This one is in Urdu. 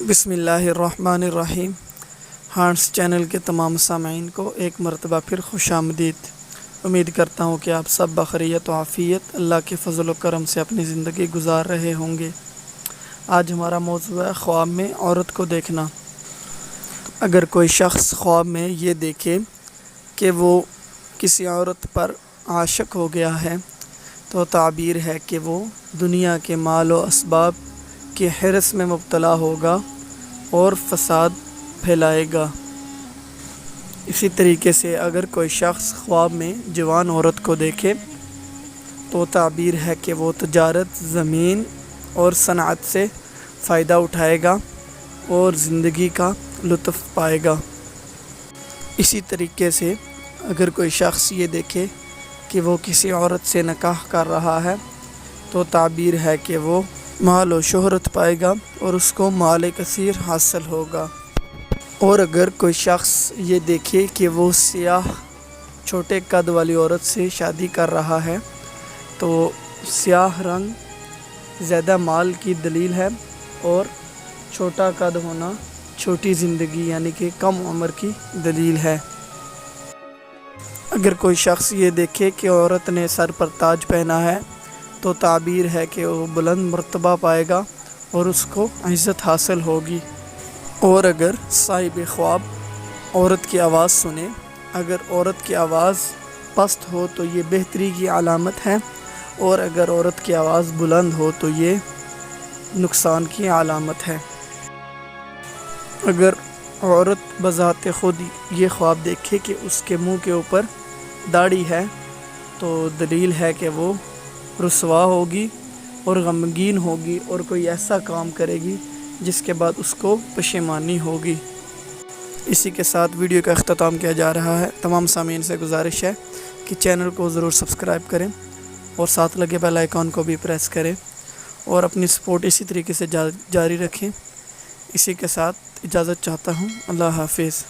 بسم اللہ الرحمن الرحیم۔ ہارٹس چینل کے تمام سامعین کو ایک مرتبہ پھر خوش آمدید۔ امید کرتا ہوں کہ آپ سب بخیریت و عافیت اللہ کے فضل و کرم سے اپنی زندگی گزار رہے ہوں گے۔ آج ہمارا موضوع ہے خواب میں عورت کو دیکھنا۔ اگر کوئی شخص خواب میں یہ دیکھے کہ وہ کسی عورت پر عاشق ہو گیا ہے تو تعبیر ہے کہ وہ دنیا کے مال و اسباب کی حرص میں مبتلا ہوگا اور فساد پھیلائے گا۔ اسی طریقے سے اگر کوئی شخص خواب میں جوان عورت کو دیکھے تو تعبیر ہے کہ وہ تجارت، زمین اور صنعت سے فائدہ اٹھائے گا اور زندگی کا لطف پائے گا۔ اسی طریقے سے اگر کوئی شخص یہ دیکھے کہ وہ کسی عورت سے نکاح کر رہا ہے تو تعبیر ہے کہ وہ مال و شہرت پائے گا اور اس کو مال کثیر حاصل ہوگا۔ اور اگر کوئی شخص یہ دیکھے کہ وہ سیاہ چھوٹے قد والی عورت سے شادی کر رہا ہے تو سیاہ رنگ زیادہ مال کی دلیل ہے اور چھوٹا قد ہونا چھوٹی زندگی یعنی کہ کم عمر کی دلیل ہے۔ اگر کوئی شخص یہ دیکھے کہ عورت نے سر پر تاج پہنا ہے تو تعبیر ہے کہ وہ بلند مرتبہ پائے گا اور اس کو عزت حاصل ہوگی۔ اور اگر صاحب خواب عورت کی آواز سنے، اگر عورت کی آواز پست ہو تو یہ بہتری کی علامت ہے، اور اگر عورت کی آواز بلند ہو تو یہ نقصان کی علامت ہے۔ اگر عورت بذات خود یہ خواب دیکھے کہ اس کے منہ کے اوپر داڑھی ہے تو دلیل ہے کہ وہ رسوا ہوگی اور غمگین ہوگی اور کوئی ایسا کام کرے گی جس کے بعد اس کو پشیمانی ہوگی۔ اسی کے ساتھ ویڈیو کا اختتام کیا جا رہا ہے۔ تمام سامعین سے گزارش ہے کہ چینل کو ضرور سبسکرائب کریں اور ساتھ لگے بیل آئیکن کو بھی پریس کریں اور اپنی سپورٹ اسی طریقے سے جاری رکھیں۔ اسی کے ساتھ اجازت چاہتا ہوں۔ اللہ حافظ۔